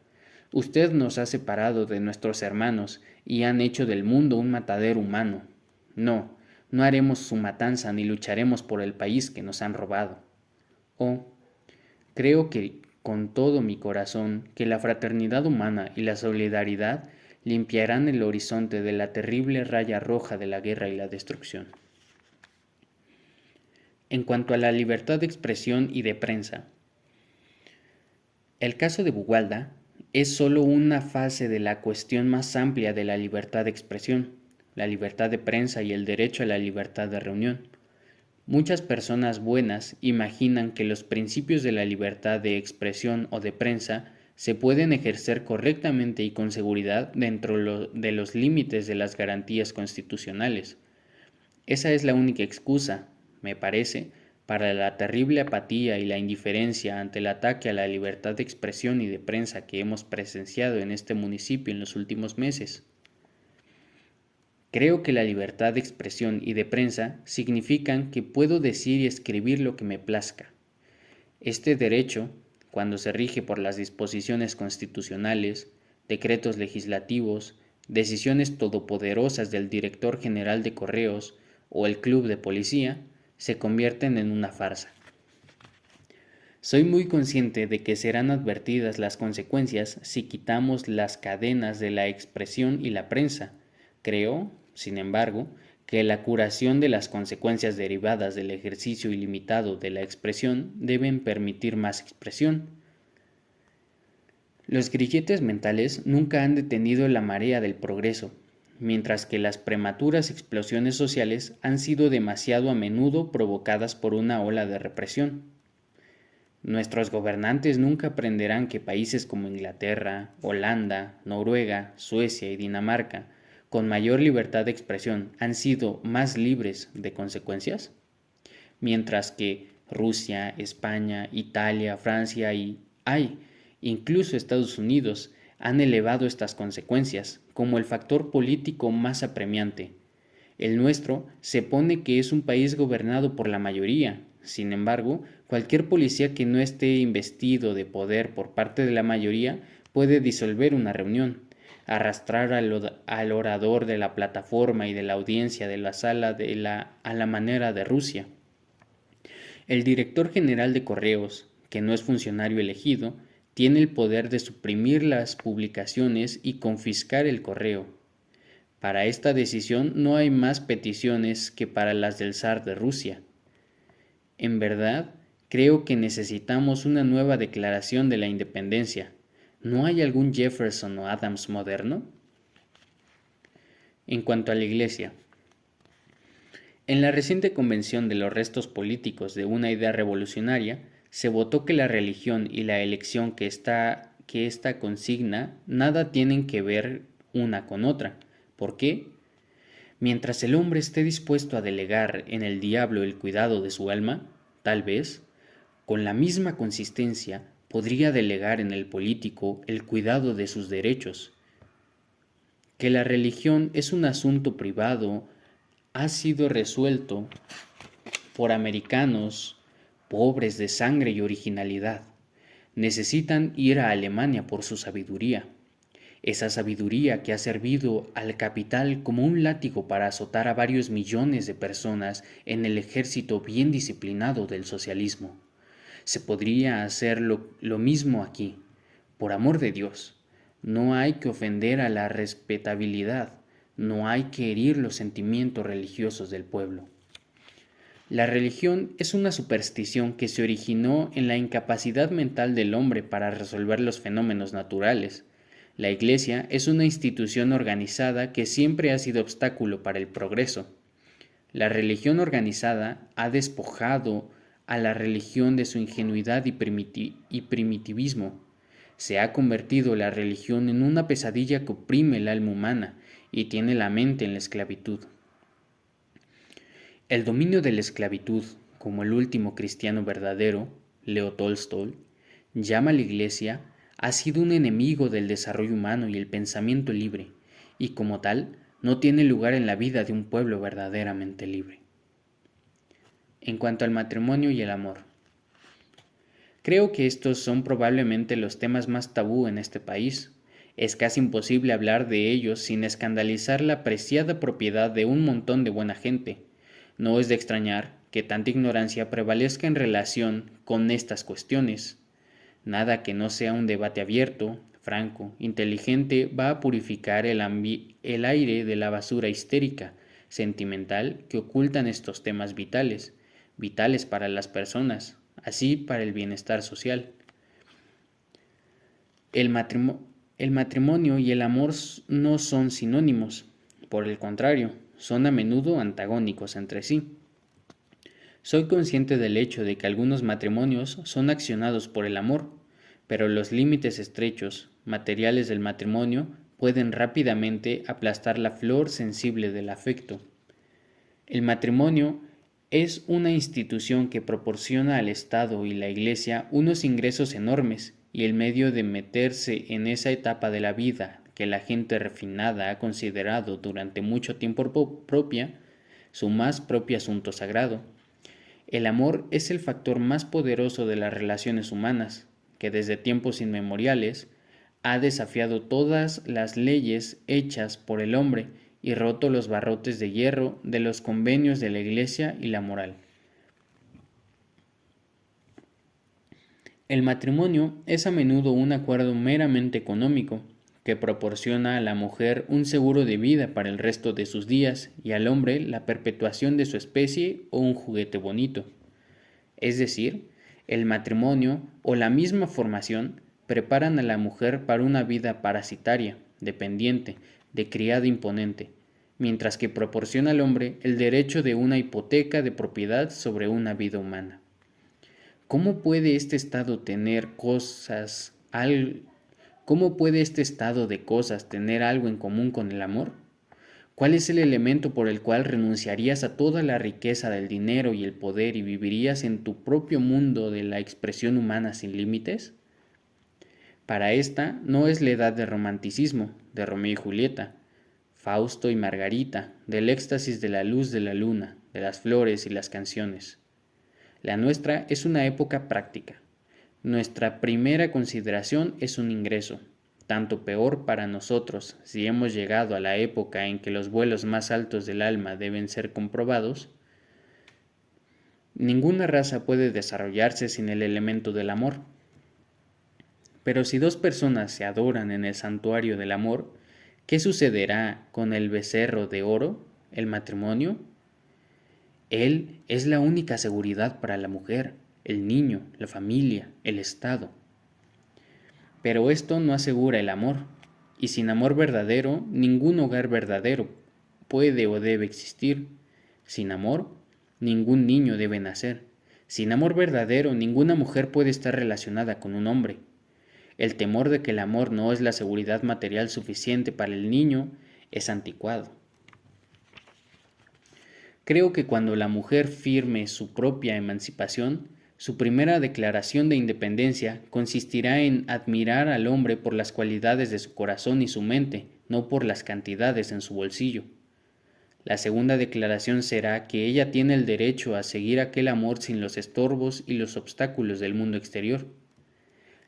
Usted nos ha separado de nuestros hermanos y han hecho del mundo un matadero humano. No, no haremos su matanza ni lucharemos por el país que nos han robado. Creo que con todo mi corazón que la fraternidad humana y la solidaridad limpiarán el horizonte de la terrible raya roja de la guerra y la destrucción. En cuanto a la libertad de expresión y de prensa, el caso de Buwalda es solo una fase de la cuestión más amplia de la libertad de expresión, la libertad de prensa y el derecho a la libertad de reunión. Muchas personas buenas imaginan que los principios de la libertad de expresión o de prensa se pueden ejercer correctamente y con seguridad dentro de los límites de las garantías constitucionales. Esa es la única excusa, me parece, para la terrible apatía y la indiferencia ante el ataque a la libertad de expresión y de prensa que hemos presenciado en este municipio en los últimos meses. Creo que la libertad de expresión y de prensa significan que puedo decir y escribir lo que me plazca. Este derecho, cuando se rige por las disposiciones constitucionales, decretos legislativos, decisiones todopoderosas del director general de correos o el club de policía, se convierten en una farsa. Soy muy consciente de que serán advertidas las consecuencias si quitamos las cadenas de la expresión y la prensa. Creo, sin embargo, que la curación de las consecuencias derivadas del ejercicio ilimitado de la expresión deben permitir más expresión. Los grilletes mentales nunca han detenido la marea del progreso, mientras que las prematuras explosiones sociales han sido demasiado a menudo provocadas por una ola de represión. Nuestros gobernantes nunca aprenderán que países como Inglaterra, Holanda, Noruega, Suecia y Dinamarca, con mayor libertad de expresión, han sido más libres de consecuencias, mientras que Rusia, España, Italia, Francia y incluso Estados Unidos han elevado estas consecuencias como el factor político más apremiante. El nuestro se pone que es un país gobernado por la mayoría. Sin embargo, cualquier policía que no esté investido de poder por parte de la mayoría puede disolver una reunión, arrastrar al orador de la plataforma y de la audiencia de la sala a la manera de Rusia. El director general de Correos, que no es funcionario elegido, tiene el poder de suprimir las publicaciones y confiscar el correo. Para esta decisión no hay más peticiones que para las del zar de Rusia. En verdad, creo que necesitamos una nueva declaración de la independencia. ¿No hay algún Jefferson o Adams moderno? En cuanto a la Iglesia, en la reciente convención de los restos políticos de una idea revolucionaria, se votó que la religión y la elección que esta consigna nada tienen que ver una con otra. ¿Por qué? Mientras el hombre esté dispuesto a delegar en el diablo el cuidado de su alma, tal vez, con la misma consistencia, podría delegar en el político el cuidado de sus derechos. Que la religión es un asunto privado ha sido resuelto por americanos pobres de sangre y originalidad. Necesitan ir a Alemania por su sabiduría. Esa sabiduría que ha servido al capital como un látigo para azotar a varios millones de personas en el ejército bien disciplinado del socialismo. Se podría hacer lo mismo aquí. Por amor de Dios, no hay que ofender a la respetabilidad, no hay que herir los sentimientos religiosos del pueblo. La religión es una superstición que se originó en la incapacidad mental del hombre para resolver los fenómenos naturales. La Iglesia es una institución organizada que siempre ha sido obstáculo para el progreso. La religión organizada ha despojado a la religión de su ingenuidad y primitivismo. Se ha convertido la religión en una pesadilla que oprime el alma humana y tiene la mente en la esclavitud. El dominio de la esclavitud, como el último cristiano verdadero, Leo Tolstoy, llama a la Iglesia, ha sido un enemigo del desarrollo humano y el pensamiento libre, y como tal, no tiene lugar en la vida de un pueblo verdaderamente libre. En cuanto al matrimonio y el amor, creo que estos son probablemente los temas más tabú en este país. Es casi imposible hablar de ellos sin escandalizar la preciada propiedad de un montón de buena gente. No es de extrañar que tanta ignorancia prevalezca en relación con estas cuestiones. Nada que no sea un debate abierto, franco, inteligente va a purificar el aire de la basura histérica, sentimental que ocultan estos temas vitales para las personas, así para el bienestar social. El matrimonio y el amor no son sinónimos, por el contrario, son a menudo antagónicos entre sí. Soy consciente del hecho de que algunos matrimonios son accionados por el amor, pero los límites estrechos, materiales del matrimonio pueden rápidamente aplastar la flor sensible del afecto. El matrimonio es una institución que proporciona al Estado y la Iglesia unos ingresos enormes y el medio de meterse en esa etapa de la vida que la gente refinada ha considerado durante mucho tiempo su más propio asunto sagrado. El amor es el factor más poderoso de las relaciones humanas, que desde tiempos inmemoriales ha desafiado todas las leyes hechas por el hombre y roto los barrotes de hierro de los convenios de la Iglesia y la moral. El matrimonio es a menudo un acuerdo meramente económico, que proporciona a la mujer un seguro de vida para el resto de sus días y al hombre la perpetuación de su especie o un juguete bonito. Es decir, el matrimonio o la misma formación preparan a la mujer para una vida parasitaria, dependiente, de criado imponente, mientras que proporciona al hombre el derecho de una hipoteca de propiedad sobre una vida humana. ¿Cómo puede este estado tener cosas, ¿Cómo puede este estado de cosas tener algo en común con el amor? ¿Cuál es el elemento por el cual renunciarías a toda la riqueza del dinero y el poder y vivirías en tu propio mundo de la expresión humana sin límites? Para esta no es la edad de romanticismo, de Romeo y Julieta, Fausto y Margarita, del éxtasis de la luz de la luna, de las flores y las canciones. La nuestra es una época práctica. Nuestra primera consideración es un ingreso, tanto peor para nosotros si hemos llegado a la época en que los vuelos más altos del alma deben ser comprobados. Ninguna raza puede desarrollarse sin el elemento del amor. Pero si dos personas se adoran en el santuario del amor, ¿qué sucederá con el becerro de oro, el matrimonio? Él es la única seguridad para la mujer, el niño, la familia, el Estado. Pero esto no asegura el amor, y sin amor verdadero, ningún hogar verdadero puede o debe existir. Sin amor, ningún niño debe nacer. Sin amor verdadero, ninguna mujer puede estar relacionada con un hombre. El temor de que el amor no es la seguridad material suficiente para el niño es anticuado. Creo que cuando la mujer firme su propia emancipación, su primera declaración de independencia consistirá en admirar al hombre por las cualidades de su corazón y su mente, no por las cantidades en su bolsillo. La segunda declaración será que ella tiene el derecho a seguir aquel amor sin los estorbos y los obstáculos del mundo exterior.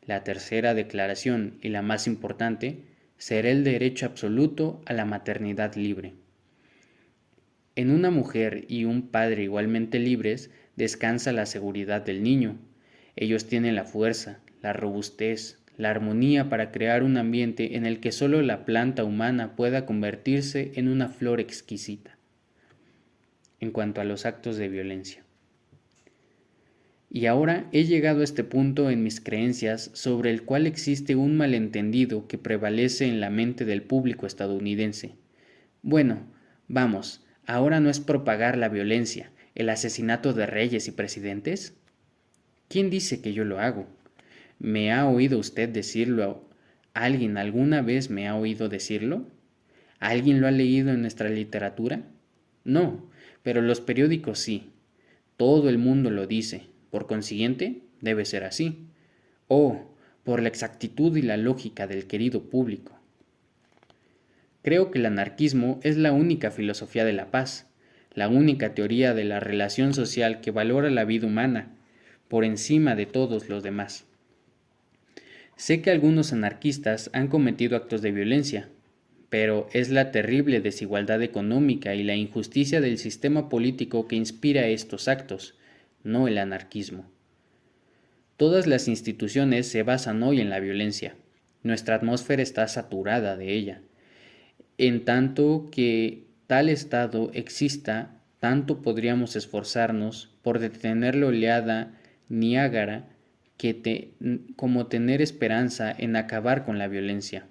La tercera declaración, y la más importante, será el derecho absoluto a la maternidad libre. En una mujer y un padre igualmente libres descansa la seguridad del niño. Ellos tienen la fuerza, la robustez, la armonía para crear un ambiente en el que solo la planta humana pueda convertirse en una flor exquisita. En cuanto a los actos de violencia. Y ahora he llegado a este punto en mis creencias sobre el cual existe un malentendido que prevalece en la mente del público estadounidense. Bueno, vamos, ¿ahora no es propagar la violencia, el asesinato de reyes y presidentes? ¿Quién dice que yo lo hago? ¿Me ha oído usted decirlo? ¿Alguien alguna vez me ha oído decirlo? ¿Alguien lo ha leído en nuestra literatura? No, pero los periódicos sí. Todo el mundo lo dice. Por consiguiente, debe ser así. Oh, por la exactitud y la lógica del querido público. Creo que el anarquismo es la única filosofía de la paz, la única teoría de la relación social que valora la vida humana por encima de todos los demás. Sé que algunos anarquistas han cometido actos de violencia, pero es la terrible desigualdad económica y la injusticia del sistema político que inspira estos actos, no el anarquismo. Todas las instituciones se basan hoy en la violencia. Nuestra atmósfera está saturada de ella. En tanto que tal estado exista, tanto podríamos esforzarnos por detener la oleada Niágara como tener esperanza en acabar con la violencia.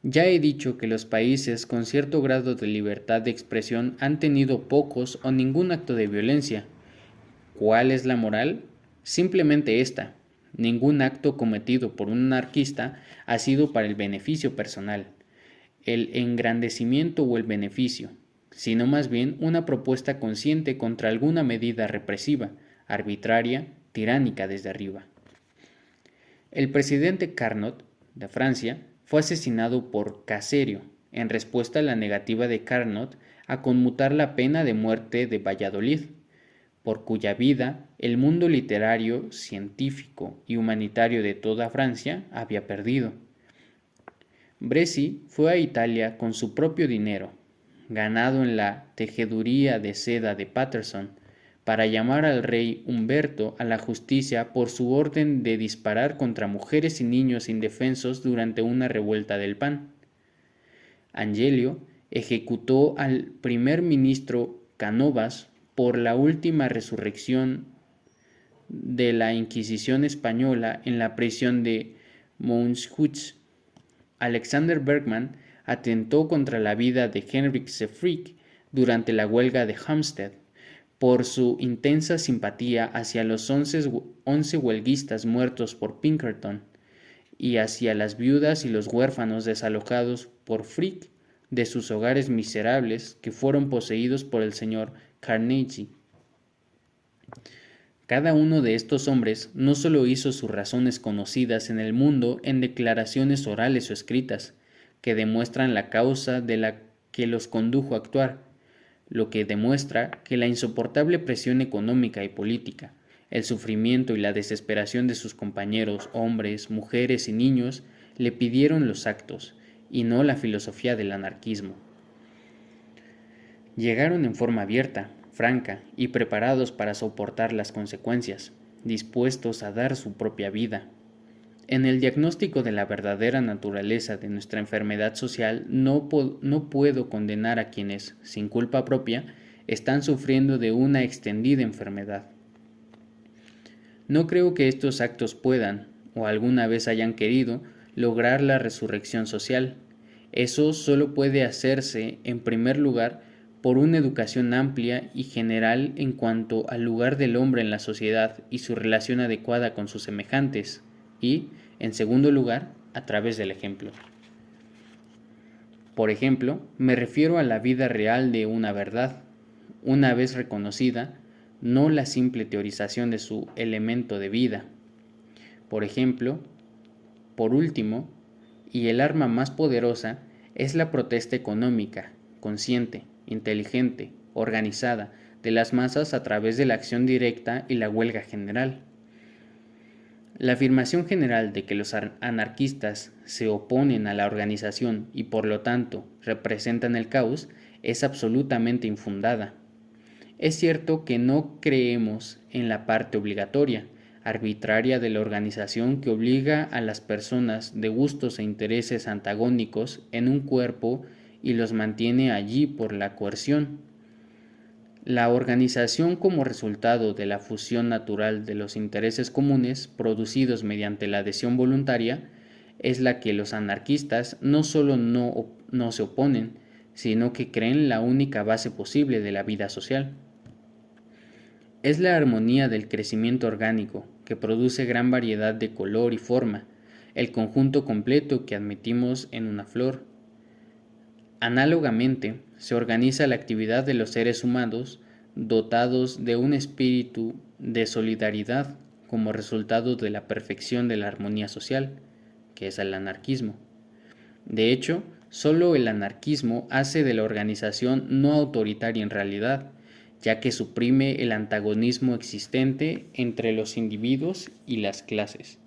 Ya he dicho que los países con cierto grado de libertad de expresión han tenido pocos o ningún acto de violencia. ¿Cuál es la moral? Simplemente esta: ningún acto cometido por un anarquista ha sido para el beneficio personal, el engrandecimiento o el beneficio, sino más bien una propuesta consciente contra alguna medida represiva, arbitraria, tiránica desde arriba. El presidente Carnot, de Francia, fue asesinado por Caserio, en respuesta a la negativa de Carnot a conmutar la pena de muerte de Valladolid, por cuya vida el mundo literario, científico y humanitario de toda Francia había perdido. Bresci fue a Italia con su propio dinero, ganado en la tejeduría de seda de Patterson, para llamar al rey Humberto a la justicia por su orden de disparar contra mujeres y niños indefensos durante una revuelta del pan. Angelio ejecutó al primer ministro Cánovas por la última resurrección de la Inquisición española en la prisión de Montjuïc. Alexander Bergman atentó contra la vida de Henrik Sefrig durante la huelga de Hampstead por su intensa simpatía hacia los 11 huelguistas muertos por Pinkerton y hacia las viudas y los huérfanos desalojados por Frick de sus hogares miserables que fueron poseídos por el señor Carnegie. Cada uno de estos hombres no solo hizo sus razones conocidas en el mundo en declaraciones orales o escritas, que demuestran la causa de la que los condujo a actuar, lo que demuestra que la insoportable presión económica y política, el sufrimiento y la desesperación de sus compañeros, hombres, mujeres y niños, le pidieron los actos, y no la filosofía del anarquismo. Llegaron en forma abierta, franca y preparados para soportar las consecuencias, dispuestos a dar su propia vida. En el diagnóstico de la verdadera naturaleza de nuestra enfermedad social no puedo condenar a quienes, sin culpa propia, están sufriendo de una extendida enfermedad. No creo que estos actos puedan, o alguna vez hayan querido, lograr la resurrección social. Eso solo puede hacerse, en primer lugar, por una educación amplia y general en cuanto al lugar del hombre en la sociedad y su relación adecuada con sus semejantes, y, en segundo lugar, a través del ejemplo. Por ejemplo, me refiero a la vida real de una verdad, una vez reconocida, no la simple teorización de su elemento de vida. Por ejemplo, por último, y el arma más poderosa, es la protesta económica, consciente, inteligente, organizada, de las masas a través de la acción directa y la huelga general. La afirmación general de que los anarquistas se oponen a la organización y por lo tanto representan el caos es absolutamente infundada. Es cierto que no creemos en la parte obligatoria, arbitraria de la organización que obliga a las personas de gustos e intereses antagónicos en un cuerpo y los mantiene allí por la coerción. La organización como resultado de la fusión natural de los intereses comunes producidos mediante la adhesión voluntaria es la que los anarquistas no solo no se oponen, sino que creen la única base posible de la vida social. Es la armonía del crecimiento orgánico que produce gran variedad de color y forma, el conjunto completo que admitimos en una flor. Análogamente, se organiza la actividad de los seres humanos dotados de un espíritu de solidaridad como resultado de la perfección de la armonía social, que es el anarquismo. De hecho, solo el anarquismo hace de la organización no autoritaria en realidad, ya que suprime el antagonismo existente entre los individuos y las clases.